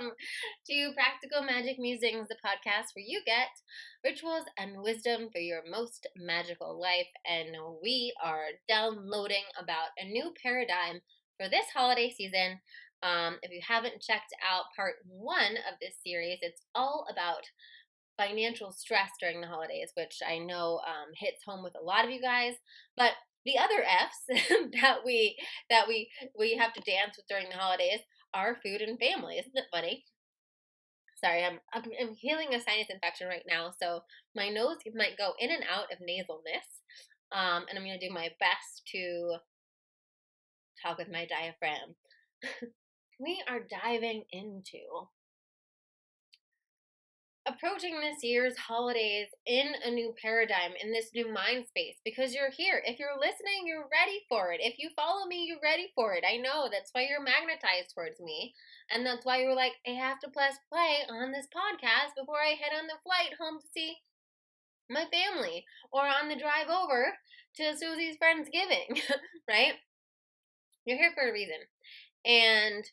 welcome to Practical Magic Musings, the podcast where you get rituals and wisdom for your most magical life. And we are downloading about a new paradigm for this holiday season. If you haven't checked out part 1 of this series, it's all about financial stress during the holidays, which I know hits home with a lot of you guys. But the other F's that we have to dance with during the holidays are food and family. Isn't it funny? Sorry, I'm healing a sinus infection right now, so my nose might go in and out of nasalness. And I'm going to do my best to talk with my diaphragm. We are diving into approaching this year's holidays in a new paradigm, in this new mind space, because you're here. If you're listening, you're ready for it. If you follow me, you're ready for it. I know, that's why you're magnetized towards me. And that's why you're like, I have to press play on this podcast before I head on the flight home to see my family, or on the drive over to Susie's Friendsgiving, right? You're here for a reason. And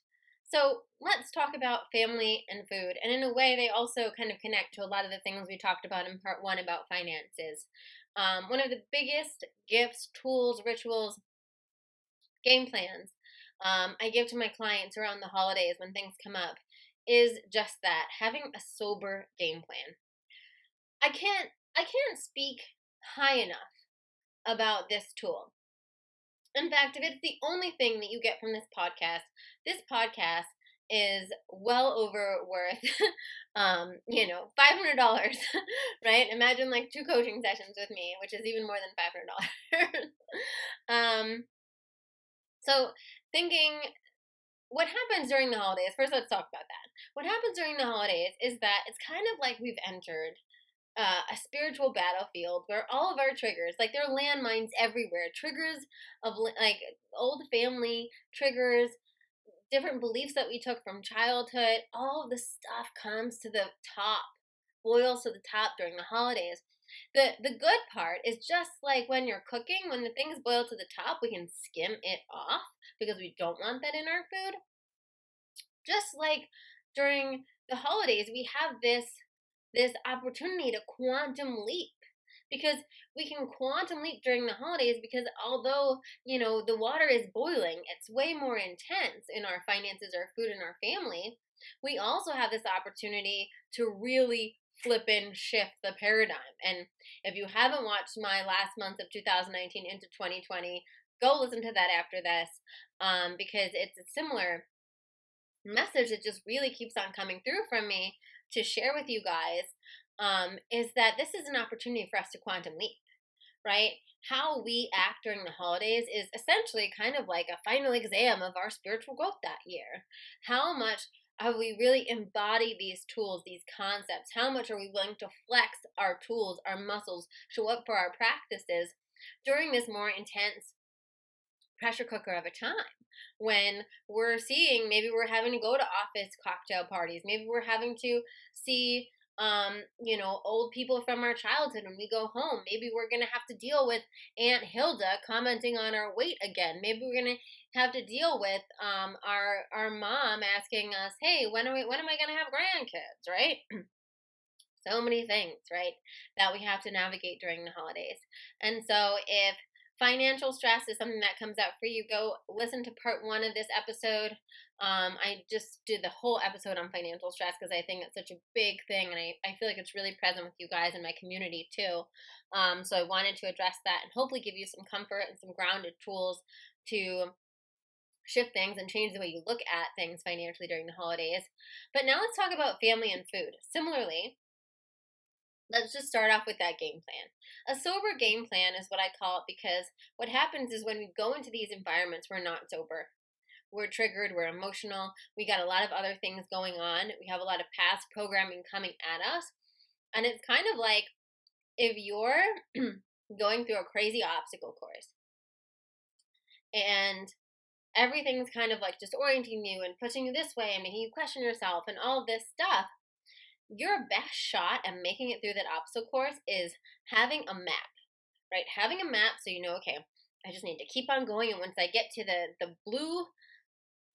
so let's talk about family and food. And in a way, they also kind of connect to a lot of the things we talked about in part 1 about finances. One of the biggest gifts, tools, rituals, game plans I give to my clients around the holidays when things come up is just that, having a sober game plan. I can't speak high enough about this tool. In fact, if it's the only thing that you get from this podcast is well over worth, $500, right? Imagine like 2 coaching sessions with me, which is even more than $500. So thinking, what happens during the holidays? First, let's talk about that. What happens during the holidays is that it's kind of like we've entered a spiritual battlefield where all of our triggers, like there are landmines everywhere, triggers of like old family triggers, different beliefs that we took from childhood, all of the stuff comes to the top, boils to the top during the holidays. The good part is just like when you're cooking, when the things boil to the top, we can skim it off because we don't want that in our food. Just like during the holidays, we have this opportunity to quantum leap, because we can quantum leap during the holidays, because although, the water is boiling, it's way more intense in our finances, our food, and our family. We also have this opportunity to really flip and shift the paradigm. And if you haven't watched my last month of 2019 into 2020, go listen to that after this, because it's a similar message that just really keeps on coming through from me to share with you guys, is that this is an opportunity for us to quantum leap, right? How we act during the holidays is essentially kind of like a final exam of our spiritual growth that year. How much have we really embodied these tools, these concepts? How much are we willing to flex our tools, our muscles, show up for our practices during this more intense pressure cooker of a time, when we're seeing, maybe we're having to go to office cocktail parties, maybe we're having to see old people from our childhood when we go home, maybe we're gonna have to deal with Aunt Hilda commenting on our weight again, maybe we're gonna have to deal with our mom asking us, hey, when am I gonna have grandkids, right? So many things, right, that we have to navigate during the holidays. And so if financial stress is something that comes out for you, go listen to part 1 of this episode. I just did the whole episode on financial stress because I think it's such a big thing, and I feel like it's really present with you guys in my community too. So I wanted to address that and hopefully give you some comfort and some grounded tools to shift things and change the way you look at things financially during the holidays. But now let's talk about family and food. Similarly, let's just start off with that game plan. A sober game plan is what I call it, because what happens is when we go into these environments, we're not sober. We're triggered, we're emotional, we got a lot of other things going on, we have a lot of past programming coming at us, and it's kind of like if you're going through a crazy obstacle course and everything's kind of like just orienting you and pushing you this way and making you question yourself and all of this stuff, your best shot at making it through that obstacle course is having a map, right? Having a map so you know, okay, I just need to keep on going, and once I get to the blue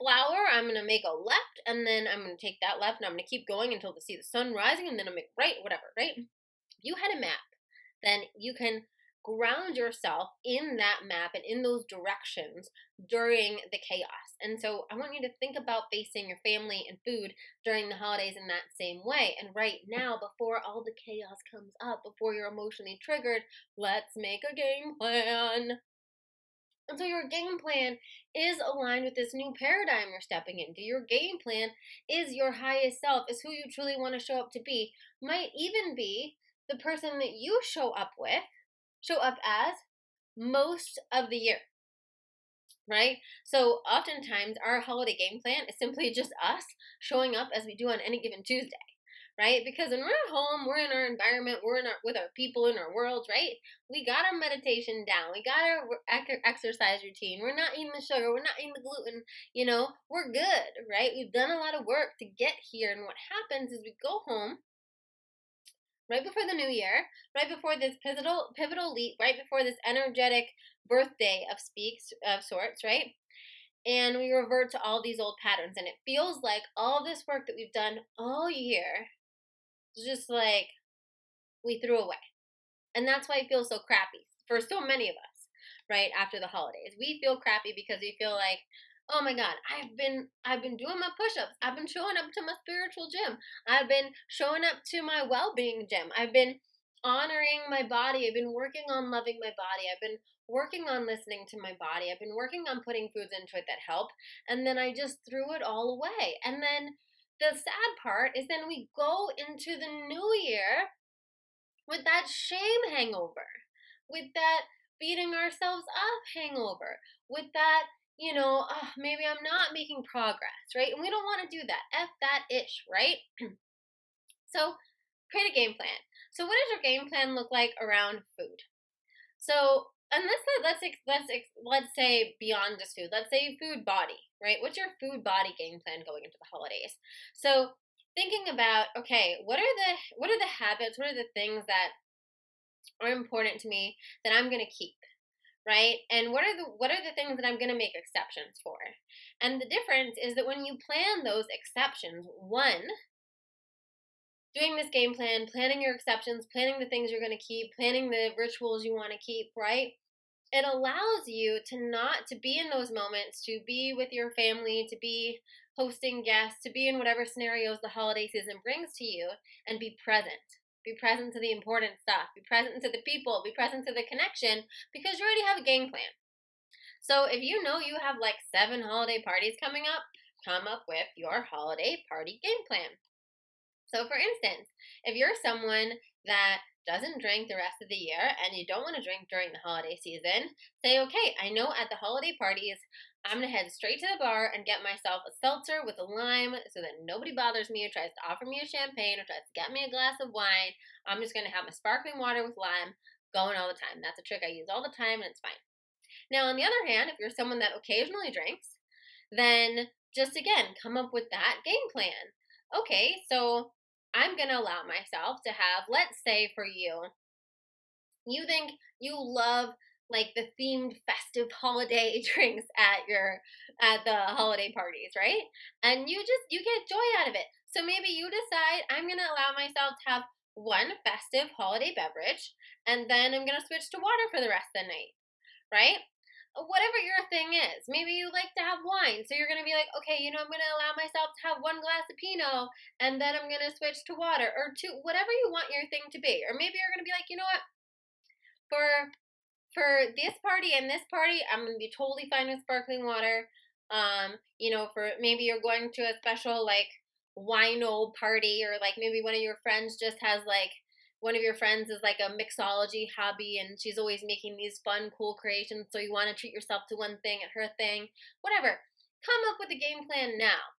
flower, I'm going to make a left, and then I'm going to take that left, and I'm going to keep going until I see the sun rising, and then I'll make right, whatever, right? If you had a map, then you can ground yourself in that map and in those directions during the chaos. And so I want you to think about facing your family and food during the holidays in that same way. And right now, before all the chaos comes up, before you're emotionally triggered, let's make a game plan. And so your game plan is aligned with this new paradigm you're stepping into. Your game plan is your highest self, is who you truly want to show up to be. Might even be the person that you show up as most of the year, right? So oftentimes our holiday game plan is simply just us showing up as we do on any given Tuesday, right? Because when we're at home, we're in our environment, with our people in our world, right? We got our meditation down, we got our exercise routine, we're not eating the sugar, we're not eating the gluten, we're good, right? We've done a lot of work to get here, and what happens is we go home right before the new year, right before this pivotal leap, right before this energetic birthday of sorts, right? And we revert to all these old patterns, and it feels like all this work that we've done all year is just like we threw away. And that's why it feels so crappy for so many of us, right? After the holidays, we feel crappy because we feel like, oh my God, I've been doing my push-ups. I've been showing up to my spiritual gym. I've been showing up to my well-being gym. I've been honoring my body. I've been working on loving my body. I've been working on listening to my body. I've been working on putting foods into it that help. And then I just threw it all away. And then the sad part is then we go into the new year with that shame hangover, with that beating ourselves up hangover, with that, maybe I'm not making progress, right? And we don't want to do that. F that ish, right? So create a game plan. So what does your game plan look like around food? So, and let's say beyond just food. Let's say food body, right? What's your food body game plan going into the holidays? So thinking about, okay, what are the habits, what are the things that are important to me that I'm going to keep, right? And what are the things that I'm going to make exceptions for? And the difference is that when you plan those exceptions, one, doing this game plan, planning your exceptions, planning the things you're going to keep, planning the rituals you want to keep, right? It allows you to be in those moments, to be with your family, to be hosting guests, to be in whatever scenarios the holiday season brings to you, and be present. Be present to the important stuff. Be present to the people. Be present to the connection, because you already have a game plan. So if you know you have like 7 holiday parties coming up, come up with your holiday party game plan. So for instance, if you're someone that doesn't drink the rest of the year and you don't want to drink during the holiday season, say, okay, I know at the holiday parties, I'm going to head straight to the bar and get myself a seltzer with a lime so that nobody bothers me or tries to offer me a champagne or tries to get me a glass of wine. I'm just going to have my sparkling water with lime going all the time. That's a trick I use all the time, and it's fine. Now, on the other hand, if you're someone that occasionally drinks, then just again, come up with that game plan. Okay, so I'm going to allow myself to have, let's say for you think you love like the themed festive holiday drinks at the holiday parties, right? And you get joy out of it. So maybe you decide, I'm going to allow myself to have one festive holiday beverage, and then I'm going to switch to water for the rest of the night, right? Whatever your thing is. Maybe you like to have wine, so you're going to be like, okay, I'm going to allow myself to have 1 glass of Pinot, and then I'm going to switch to water, or to whatever you want your thing to be. Or maybe you're going to be like, you know what, for this party and this party, I'm going to be totally fine with sparkling water. For maybe you're going to a special like wino party, or like maybe one of your friends just has like, one of your friends is like a mixology hobby and she's always making these fun, cool creations, so you want to treat yourself to one thing at her thing. Whatever. Come up with a game plan now.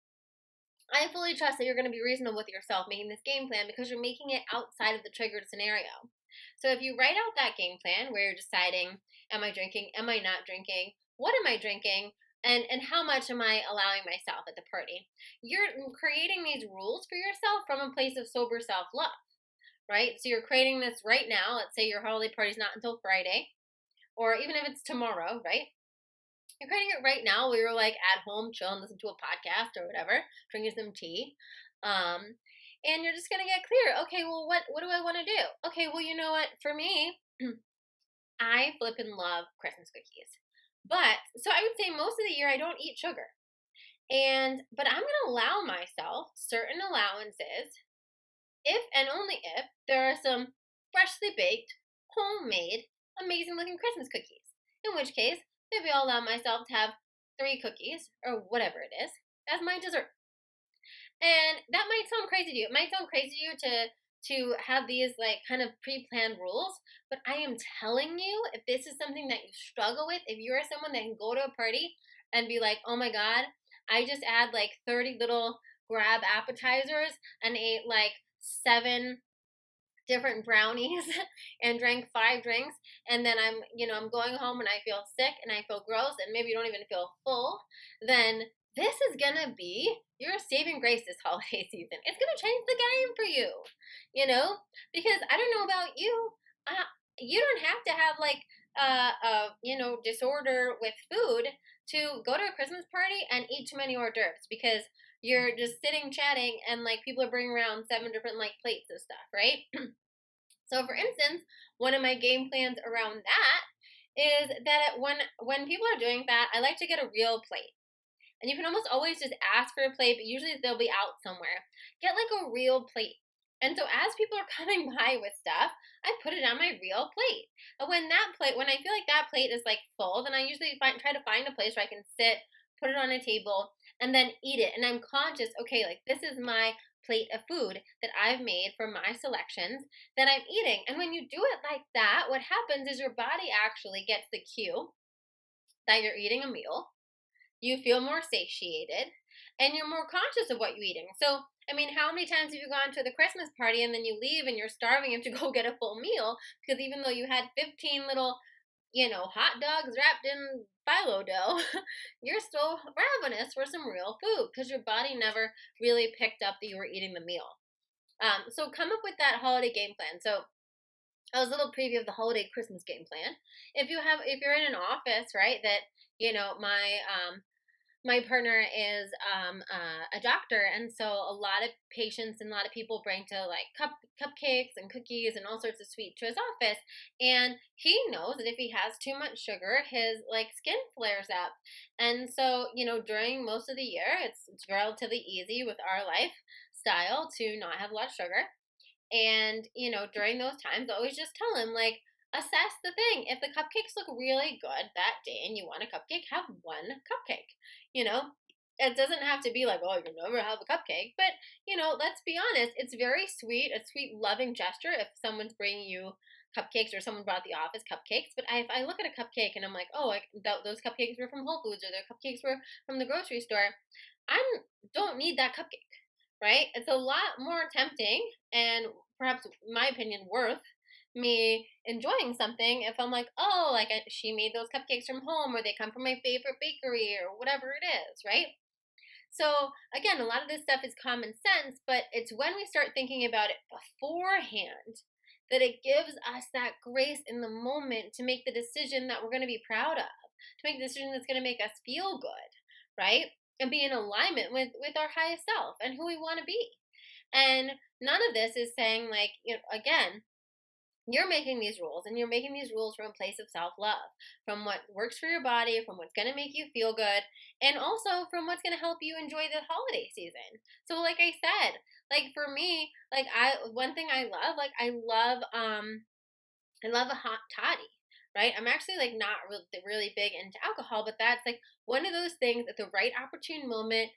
I fully trust that you're going to be reasonable with yourself making this game plan, because you're making it outside of the triggered scenario. So if you write out that game plan where you're deciding, am I drinking? Am I not drinking? What am I drinking? And how much am I allowing myself at the party? You're creating these rules for yourself from a place of sober self-love. Right? So you're creating this right now. Let's say your holiday party's not until Friday, or even if it's tomorrow, right? You're creating it right now. We were like at home, chilling, listening to a podcast or whatever, drinking some tea. And you're just gonna get clear. Okay, well, what do I want to do? Okay, well, you know what? For me, I flippin' love Christmas cookies. But so I would say most of the year I don't eat sugar. But I'm gonna allow myself certain allowances if and only if there are some freshly baked, homemade, amazing looking Christmas cookies. In which case, maybe I'll allow myself to have 3 cookies or whatever it is as my dessert. And that might sound crazy to you. It might sound crazy to you to have these like kind of pre-planned rules, but I am telling you, if this is something that you struggle with, if you're someone that can go to a party and be like, "Oh my god, I just had like 30 little grab appetizers and ate like 7 different brownies and drank 5 drinks, and then I'm going home and I feel sick and I feel gross and maybe you don't even feel full," then this is gonna be your saving grace this holiday season. It's gonna change the game for you, because I don't know about you. You don't have to have like disorder with food to go to a Christmas party and eat too many hors d'oeuvres, because you're just sitting chatting and like people are bringing around 7 different like plates of stuff, right? So, for instance, one of my game plans around that is that when people are doing that, I like to get a real plate. And you can almost always just ask for a plate, but usually they'll be out somewhere. Get like a real plate. And so as people are coming by with stuff, I put it on my real plate. And when I feel like that plate is like full, then I usually try to find a place where I can sit, put it on a table, and then eat it. And I'm conscious, okay, like this is my plate of food that I've made from my selections that I'm eating. And when you do it like that, what happens is your body actually gets the cue that you're eating a meal. You feel more satiated, and you're more conscious of what you're eating. So, I mean, how many times have you gone to the Christmas party and then you leave and you're starving, you have to go get a full meal because even though you had 15 little, hot dogs wrapped in phyllo dough, you're still ravenous for some real food because your body never really picked up that you were eating the meal. So come up with that holiday game plan. So that was a little preview of the holiday Christmas game plan. If you're in an office, right, that my partner is a doctor, and so a lot of patients and a lot of people bring to like cupcakes and cookies and all sorts of sweets to his office, and he knows that if he has too much sugar, his like skin flares up. And so during most of the year, it's relatively easy with our lifestyle to not have a lot of sugar. And, during those times, I always just tell him, like, assess the thing. If the cupcakes look really good that day and you want a cupcake, have one cupcake. It doesn't have to be like, oh, you'll never have a cupcake. But, let's be honest, it's very sweet, a sweet, loving gesture if someone's bringing you cupcakes or someone brought the office cupcakes. But if I look at a cupcake and I'm like, oh, those cupcakes were from Whole Foods or their cupcakes were from the grocery store, I don't need that cupcake, right? It's a lot more tempting and perhaps, in my opinion, worth me enjoying something if I'm like, oh, like she made those cupcakes from home, or they come from my favorite bakery, or whatever it is, right? So, again, a lot of this stuff is common sense, but it's when we start thinking about it beforehand that it gives us that grace in the moment to make the decision that we're going to be proud of, to make the decision that's going to make us feel good, right? And be in alignment with our highest self and who we want to be. And none of this is saying, like, again, you're making these rules, and you're making these rules from a place of self-love, from what works for your body, from what's going to make you feel good, and also from what's going to help you enjoy the holiday season. So like I said, like for me, like one thing I love, like I love a hot toddy, right? I'm actually like not really big into alcohol, but that's like one of those things at the right opportune moment,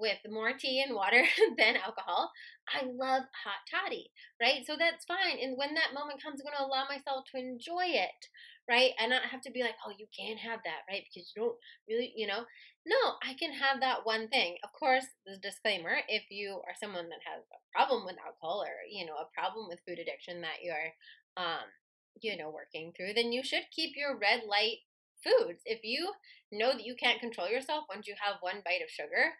with more tea and water than alcohol. I love hot toddy, right? So that's fine. And when that moment comes, I'm going to allow myself to enjoy it, right? And not have to be like, oh, you can't have that, right? Because you don't really, No, I can have that one thing. Of course, the disclaimer, if you are someone that has a problem with alcohol or, a problem with food addiction that you're, working through, then you should keep your red light foods. If you know that you can't control yourself once you have one bite of sugar,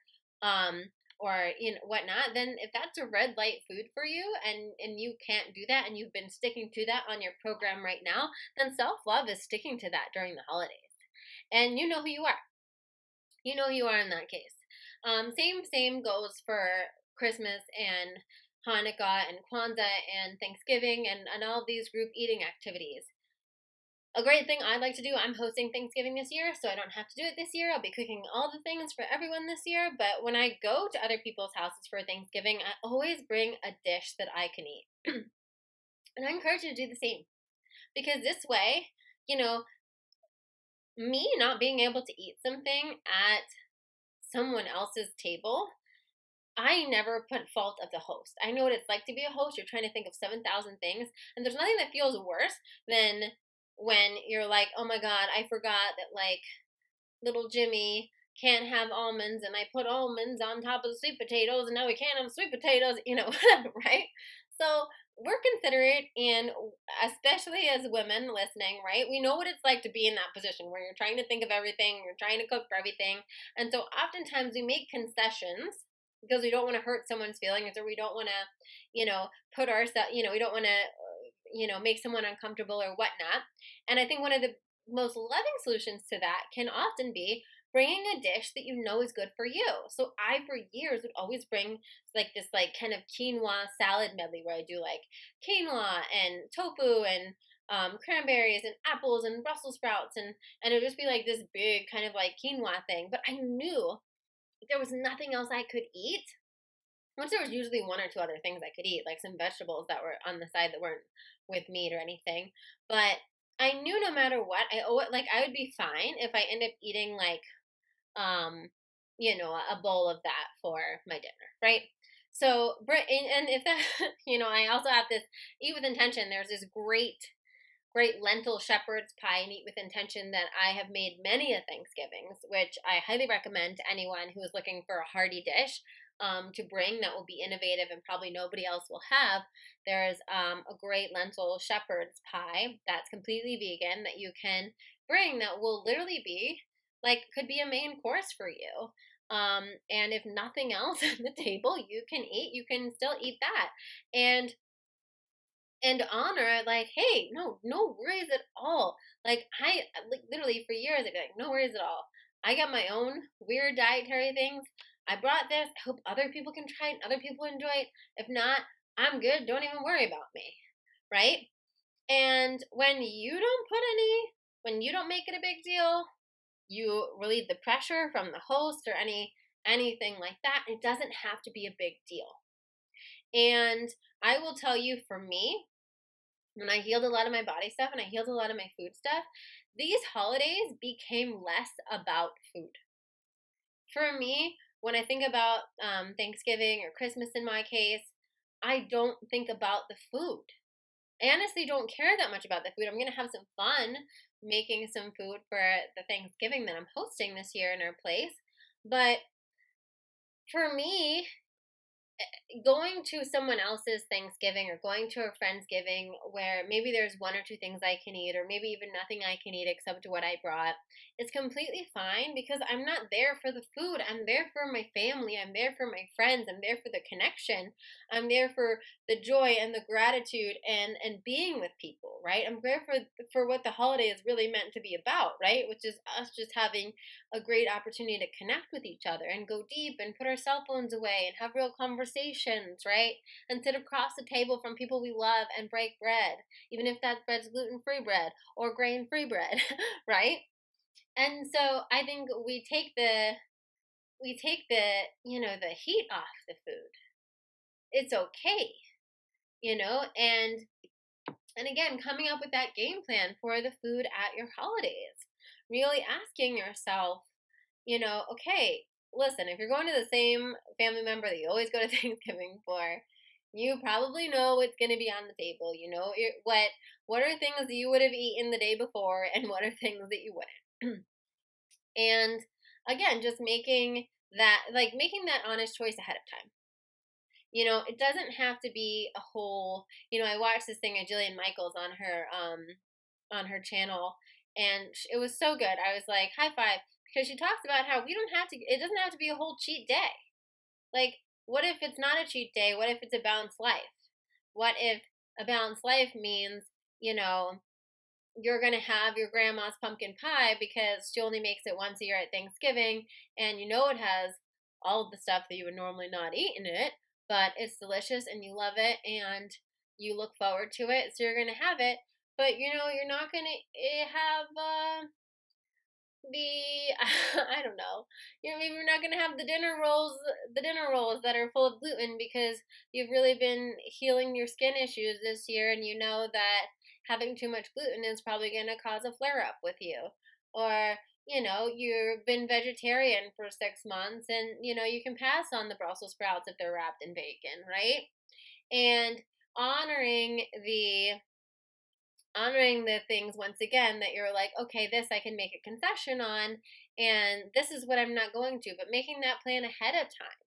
or whatnot, then if that's a red light food for you and you can't do that and you've been sticking to that on your program right now, then self-love is sticking to that during the holidays. And you know who you are. You know who you are in that case. Same goes for Christmas and Hanukkah and Kwanzaa and Thanksgiving and all of these group eating activities. A great thing I like to do, I'm hosting Thanksgiving this year, so I don't have to do it this year. I'll be cooking all the things for everyone this year. But when I go to other people's houses for Thanksgiving, I always bring a dish that I can eat. And I encourage you to do the same. Because this way, me not being able to eat something at someone else's table, I never put fault of the host. I know what it's like to be a host. You're trying to think of 7,000 things, and there's nothing that feels worse than when you're like, oh my God, I forgot that like little Jimmy can't have almonds, and I put almonds on top of the sweet potatoes, and now we can't have sweet potatoes, right? So we're considerate, and especially as women listening, right? We know what it's like to be in that position where you're trying to think of everything, you're trying to cook for everything. And so oftentimes we make concessions because we don't want to hurt someone's feelings, or we don't want to, put ourselves, we don't want to, make someone uncomfortable or whatnot. And I think one of the most loving solutions to that can often be bringing a dish that you know is good for you. So I, for years, would always bring like this like kind of quinoa salad medley where I do like quinoa and tofu and cranberries and apples and Brussels sprouts, and it would just be like this big kind of like quinoa thing. But I knew there was nothing else I could eat. Once there was usually one or two other things I could eat, like some vegetables that were on the side that weren't with meat or anything. But I knew no matter what, I would be fine if I end up eating like a bowl of that for my dinner, right? So, and if that, I also have this eat with intention. There's this great lentil shepherd's pie and eat with intention that I have made many a Thanksgivings, which I highly recommend to anyone who is looking for a hearty dish to bring that will be innovative and probably nobody else will have. There's a great lentil shepherd's pie that's completely vegan that you can bring that will literally be like, could be a main course for you. And if nothing else at the table you can still eat that. And honor, like, hey, no worries at all. Like, I literally for years I'd be like, no worries at all. I got my own weird dietary things. I brought this. I hope other people can try it and other people enjoy it. If not, I'm good. Don't even worry about me. Right? And when you don't make it a big deal, you relieve the pressure from the host or anything like that. It doesn't have to be a big deal. And I will tell you, for me, when I healed a lot of my body stuff and I healed a lot of my food stuff, these holidays became less about food. For me, when I think about Thanksgiving or Christmas in my case, I don't think about the food. I honestly don't care that much about the food. I'm going to have some fun making some food for the Thanksgiving that I'm hosting this year in our place. But for me, going to someone else's Thanksgiving or going to a Friendsgiving where maybe there's one or two things I can eat or maybe even nothing I can eat except what I brought is completely fine, because I'm not there for the food. I'm there for my family. I'm there for my friends. I'm there for the connection. I'm there for the joy and the gratitude and being with people, right? I'm there for what the holiday is really meant to be about, right? Which is us just having a great opportunity to connect with each other and go deep and put our cell phones away and have real conversations, right? And sit across the table from people we love and break bread, even if that bread's gluten-free bread or grain-free bread, right? And so I think we take the the heat off the food. It's okay, and again, coming up with that game plan for the food at your holidays. Really asking yourself, okay, listen, if you're going to the same family member that you always go to Thanksgiving for, you probably know what's going to be on the table. You know what are things that you would have eaten the day before, and what are things that you wouldn't. And again, just making that honest choice ahead of time. It doesn't have to be a whole. I watched this thing of Jillian Michaels on her channel, and it was so good. I was like, high five, because she talks about how it doesn't have to be a whole cheat day. Like, what if it's not a cheat day? What if it's a balanced life? What if a balanced life means, you're going to have your grandma's pumpkin pie because she only makes it once a year at Thanksgiving, and you know it has all of the stuff that you would normally not eat in it, but it's delicious and you love it and you look forward to it, so you're going to have it. But you're not going to have the I don't know. Maybe you're not gonna have the dinner rolls that are full of gluten because you've really been healing your skin issues this year, and you know that having too much gluten is probably gonna cause a flare up with you. Or you've been vegetarian for 6 months, and you can pass on the Brussels sprouts if they're wrapped in bacon, right? And honoring the honoring the things once again that you're like, okay, this I can make a concession on, and this is what I'm not going to, but making that plan ahead of time,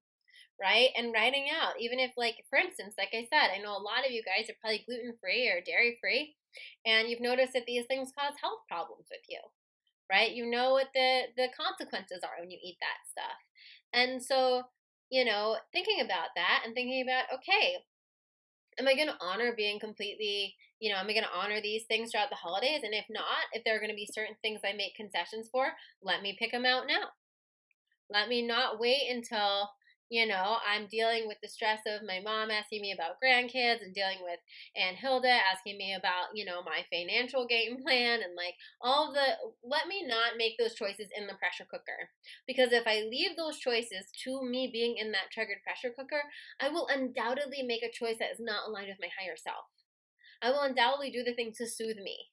right? And writing out, even if, like, for instance, like I said, I know a lot of you guys are probably gluten free or dairy free, and you've noticed that these things cause health problems with you, right? You know what the consequences are when you eat that stuff. And so, thinking about that and thinking about, okay, am I going to honor being completely, am I going to honor these things throughout the holidays? And if not, if there are going to be certain things I make concessions for, let me pick them out now. Let me not wait until, I'm dealing with the stress of my mom asking me about grandkids and dealing with Aunt Hilda asking me about, my financial game plan and like let me not make those choices in the pressure cooker. Because if I leave those choices to me being in that triggered pressure cooker, I will undoubtedly make a choice that is not aligned with my higher self. I will undoubtedly do the thing to soothe me,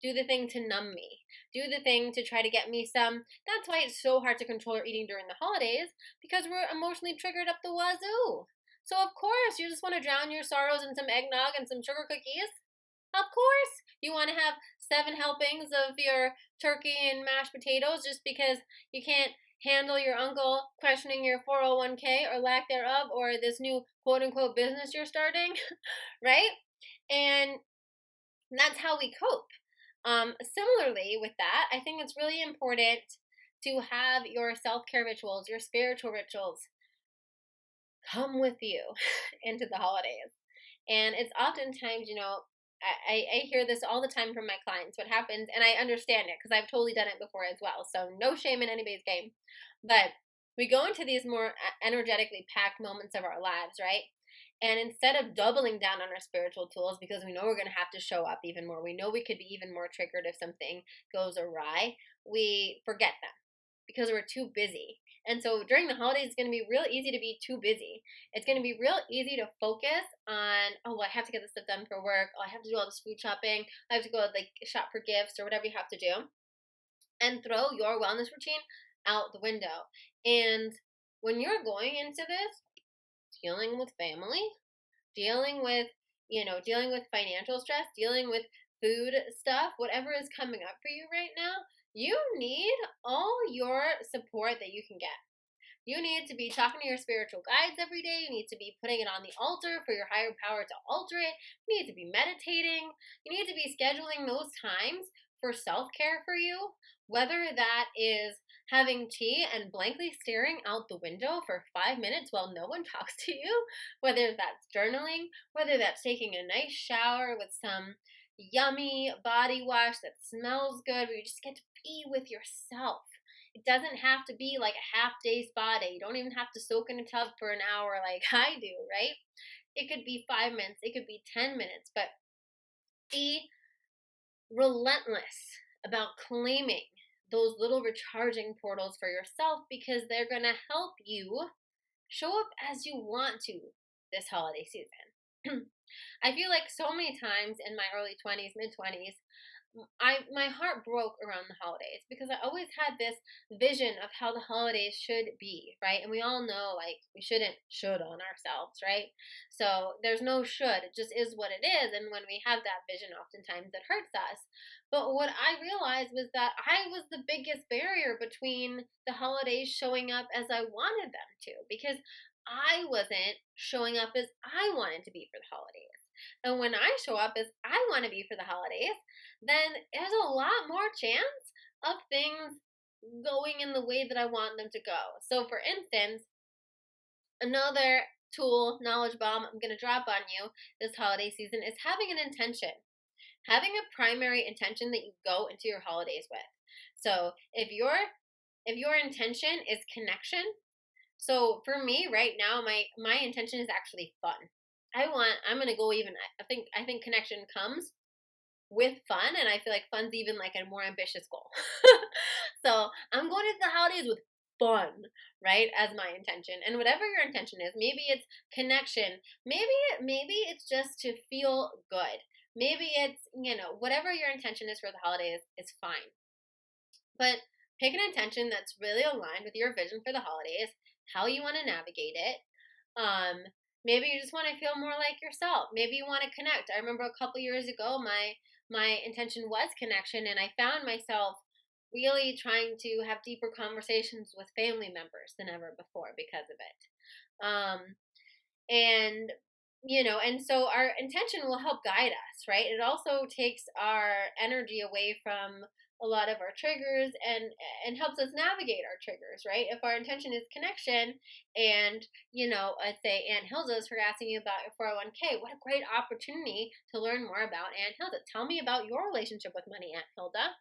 do the thing to numb me, do the thing to try to get me some. That's why it's so hard to control our eating during the holidays, because we're emotionally triggered up the wazoo. So, of course, you just want to drown your sorrows in some eggnog and some sugar cookies. Of course, you want to have 7 helpings of your turkey and mashed potatoes just because you can't handle your uncle questioning your 401k or lack thereof, or this new quote unquote business you're starting, right? And that's how we cope. Similarly, with that, I think it's really important to have your self care rituals, your spiritual rituals, come with you into the holidays. And it's oftentimes, I hear this all the time from my clients. What happens, and I understand it because I've totally done it before as well. So, no shame in anybody's game. But we go into these more energetically packed moments of our lives, right? And instead of doubling down on our spiritual tools because we know we're going to have to show up even more, we know we could be even more triggered if something goes awry, we forget them because we're too busy. And so during the holidays, it's going to be real easy to be too busy. It's going to be real easy to focus on, oh, well, I have to get this stuff done for work. Oh, I have to do all this food shopping. I have to go like shop for gifts or whatever you have to do, and throw your wellness routine out the window. And when you're going into this, dealing with family, dealing with, dealing with financial stress, dealing with food stuff, whatever is coming up for you right now, you need all your support that you can get. You need to be talking to your spiritual guides every day. You need to be putting it on the altar for your higher power to alter it. You need to be meditating. You need to be scheduling those times for self-care for you, whether that is having tea and blankly staring out the window for 5 minutes while no one talks to you, whether that's journaling, whether that's taking a nice shower with some yummy body wash that smells good, where you just get to be with yourself. It doesn't have to be like a half day spa day. You don't even have to soak in a tub for an hour like I do, right? It could be 5 minutes, it could be 10 minutes, but be relentless about claiming those little recharging portals for yourself, because they're going to help you show up as you want to this holiday season. I feel like so many times in my early 20s, mid 20s, my heart broke around the holidays because I always had this vision of how the holidays should be, right? And we all know, like, we shouldn't should on ourselves, right? So there's no should, it just is what it is. And when we have that vision, oftentimes it hurts us. But what I realized was that I was the biggest barrier between the holidays showing up as I wanted them to, because I wasn't showing up as I wanted to be for the holidays. And when I show up as I want to be for the holidays, then there's a lot more chance of things going in the way that I want them to go. So, for instance, another tool, knowledge bomb I'm going to drop on you this holiday season is having an intention. having a primary intention that you go into your holidays with. So if your intention is connection, so for me right now, my intention is actually fun. I'm gonna go even. I think connection comes with fun, and I feel like fun's even like a more ambitious goal. So I'm going into the holidays with fun, right, as my intention. And whatever your intention is, maybe it's connection, maybe it's just to feel good. Maybe it's, whatever your intention is for the holidays is fine. But pick an intention that's really aligned with your vision for the holidays, how you want to navigate it. Maybe you just want to feel more like yourself. Maybe you want to connect. I remember a couple years ago, my intention was connection, and I found myself really trying to have deeper conversations with family members than ever before because of it. And and so our intention will help guide us, right? It also takes our energy away from a lot of our triggers and helps us navigate our triggers, right? If our intention is connection, and let's say Aunt Hilda's harassing you about your 401k, what a great opportunity to learn more about Aunt Hilda. Tell me about your relationship with money, Aunt Hilda.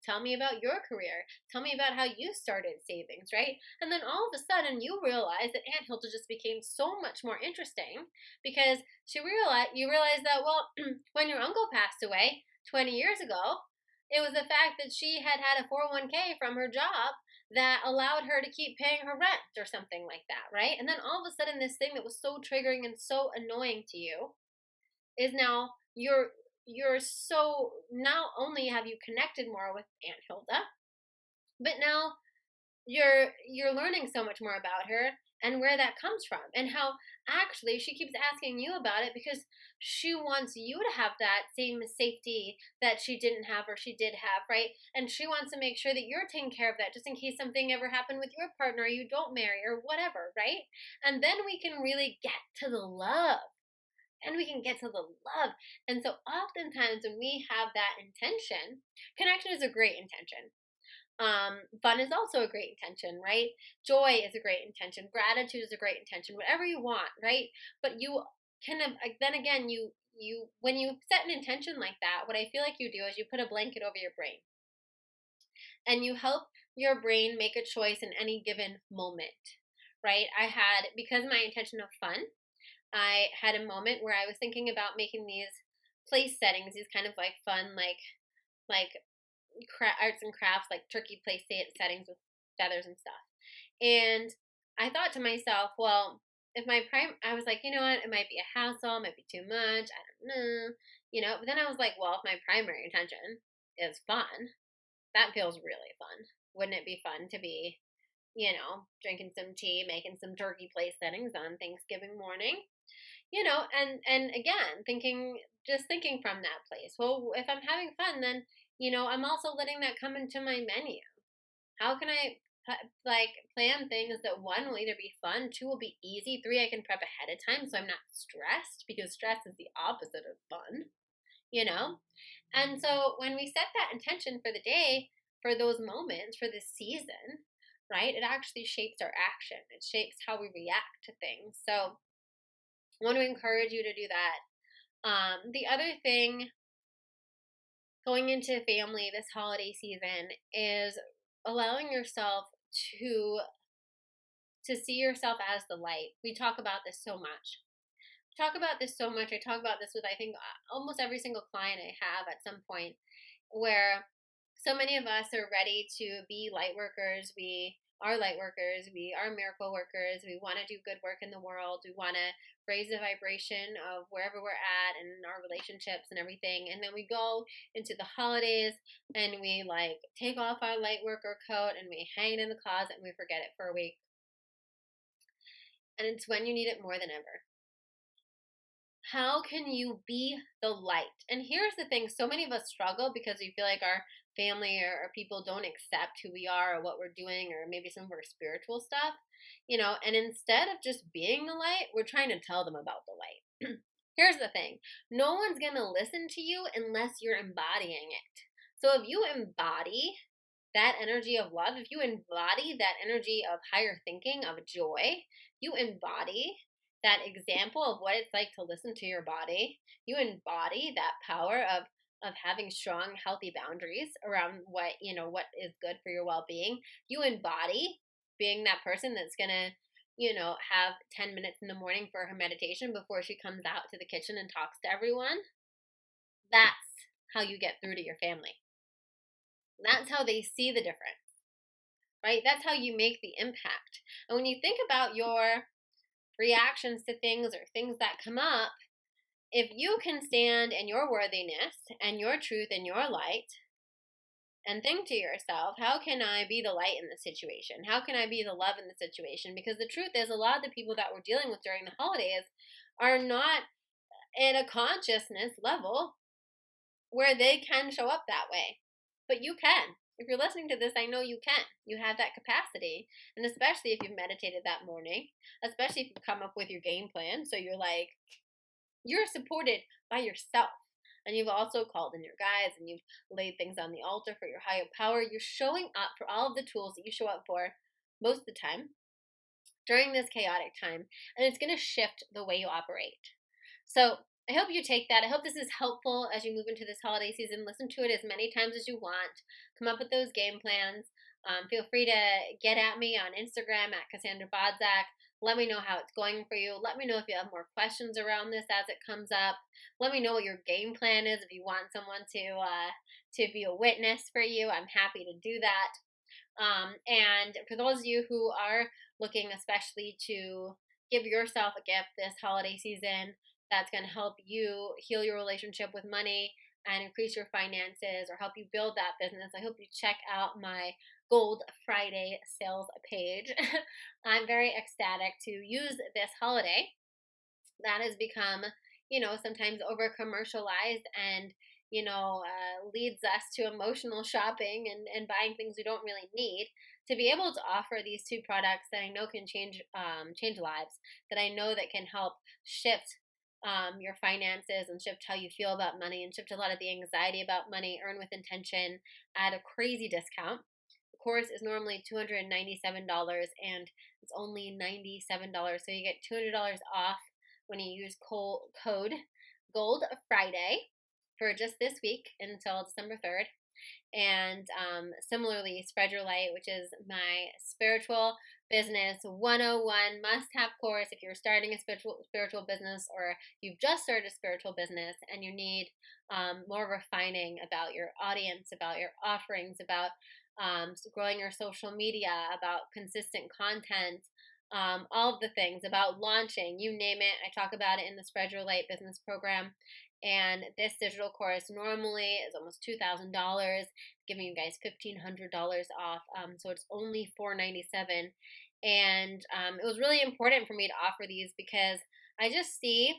Tell me about your career. Tell me about how you started savings, right? And then all of a sudden you realize that Aunt Hilda just became so much more interesting because you realize that, well, when your uncle passed away 20 years ago, it was the fact that she had a 401k from her job that allowed her to keep paying her rent or something like that, right? And then all of a sudden this thing that was so triggering and so annoying to you is now you're so, not only have you connected more with Aunt Hilda, but now you're learning so much more about her and where that comes from, and how actually she keeps asking you about it because she wants you to have that same safety that she didn't have or she did have, right? And she wants to make sure that you're taking care of that just in case something ever happened with your partner, or you don't marry or whatever, right? And then we can really get to the love. And we can get to the love. And so oftentimes when we have that intention, connection is a great intention. Fun is also a great intention, right? Joy is a great intention. Gratitude is a great intention. Whatever you want, right? But you kind of, then again, you when you set an intention like that, what I feel like you do is you put a blanket over your brain, and you help your brain make a choice in any given moment, right? Because my intention of fun, I had a moment where I was thinking about making these place settings, these kind of like fun, like arts and crafts, like turkey place settings with feathers and stuff. And I thought to myself, well, I was like, you know what, it might be a hassle, it might be too much, I don't know, but then I was like, well, if my primary intention is fun, that feels really fun. Wouldn't it be fun to be, drinking some tea, making some turkey place settings on Thanksgiving morning? And again, just thinking from that place. Well, if I'm having fun, then, I'm also letting that come into my menu. How can I plan things that, one, will either be fun, two, will be easy, three, I can prep ahead of time so I'm not stressed, because stress is the opposite of fun, And so when we set that intention for the day, for those moments, for this season, right, it actually shapes our action. It shapes how we react to things. So I want to encourage you to do that. The other thing going into family this holiday season is allowing yourself to see yourself as the light. We talk about this so much. I talk about this with, I think, almost every single client I have at some point, where so many of us are ready to be light workers. We are light workers. We are miracle workers. We want to do good work in the world. We want to raise the vibration of wherever we're at and our relationships and everything. And then we go into the holidays and we take off our light worker coat and we hang it in the closet and we forget it for a week. And it's when you need it more than ever. How can you be the light? And here's the thing, so many of us struggle because we feel like our family or people don't accept who we are or what we're doing, or maybe some of our spiritual stuff, and instead of just being the light, we're trying to tell them about the light. Here's the thing, no one's going to listen to you unless you're embodying it. So if you embody that energy of love, if you embody that energy of higher thinking, of joy, you embody that example of what it's like to listen to your body, you embody that power of of having strong, healthy boundaries around what is good for your well-being. You embody being that person that's gonna, have 10 minutes in the morning for her meditation before she comes out to the kitchen and talks to everyone. That's how you get through to your family. That's how they see the difference, right? That's how you make the impact. And when you think about your reactions to things or things that come up, if you can stand in your worthiness and your truth and your light and think to yourself, how can I be the light in the situation? How can I be the love in the situation? Because the truth is, a lot of the people that we're dealing with during the holidays are not at a consciousness level where they can show up that way. But you can. If you're listening to this, I know you can. You have that capacity. And especially if you've meditated that morning, especially if you've come up with your game plan. So you're supported by yourself. And you've also called in your guides and you've laid things on the altar for your higher power. You're showing up for all of the tools that you show up for most of the time during this chaotic time. And it's going to shift the way you operate. So I hope you take that. I hope this is helpful as you move into this holiday season. Listen to it as many times as you want. Come up with those game plans. Feel free to get at me on Instagram at Cassandra Bodzak. Let me know how it's going for you. Let me know if you have more questions around this as it comes up. Let me know what your game plan is. If you want someone to be a witness for you, I'm happy to do that. And for those of you who are looking especially to give yourself a gift this holiday season that's going to help you heal your relationship with money and increase your finances or help you build that business, I hope you check out my Gold Friday sales page. I'm very ecstatic to use this holiday that has become, sometimes over commercialized and, leads us to emotional shopping and buying things we don't really need, to be able to offer these two products that I know can change lives, that I know that can help shift your finances and shift how you feel about money and shift a lot of the anxiety about money. Earn with Intention at a crazy discount. The course is normally $297 and it's only $97. So you get $200 off when you use code Gold Friday for just this week until December 3rd. And similarly, Spread Your Light, which is my spiritual business 101 must-have course if you're starting a spiritual business or you've just started a spiritual business and you need more refining about your audience, about your offerings, about growing your social media, about consistent content, all of the things, about launching, you name it. I talk about it in the Spread Your Light business program. And this digital course normally is almost $2,000, giving you guys $1,500 off. So it's only $497. And it was really important for me to offer these because I just see,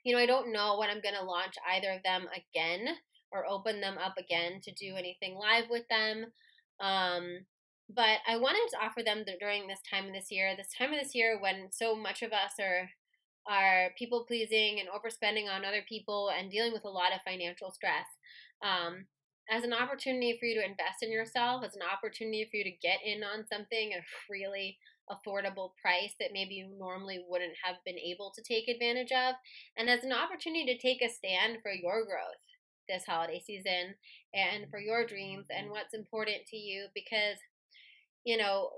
I don't know when I'm going to launch either of them again or open them up again to do anything live with them. But I wanted to offer them during this time of this year when so much of us are people pleasing and overspending on other people and dealing with a lot of financial stress, as an opportunity for you to invest in yourself, as an opportunity for you to get in on something at a really affordable price that maybe you normally wouldn't have been able to take advantage of, and as an opportunity to take a stand for your growth this holiday season and for your dreams and what's important to you. Because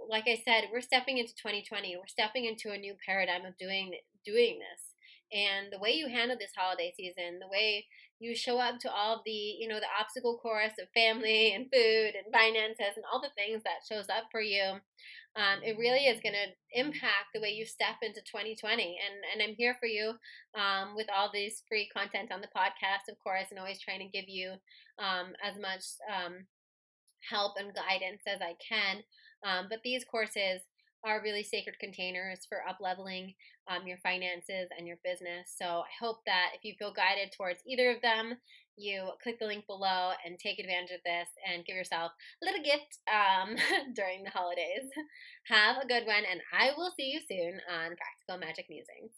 like I said, we're stepping into 2020. We're stepping into a new paradigm of doing this. And the way you handle this holiday season, the way you show up to all of the, the obstacle course of family and food and finances and all the things that shows up for you, it really is going to impact the way you step into 2020. And I'm here for you with all these free content on the podcast, of course, and always trying to give you as much help and guidance as I can. But these courses are really sacred containers for up-leveling your finances and your business. So I hope that if you feel guided towards either of them, you click the link below and take advantage of this and give yourself a little gift during the holidays. Have a good one, and I will see you soon on Practical Magic Musings.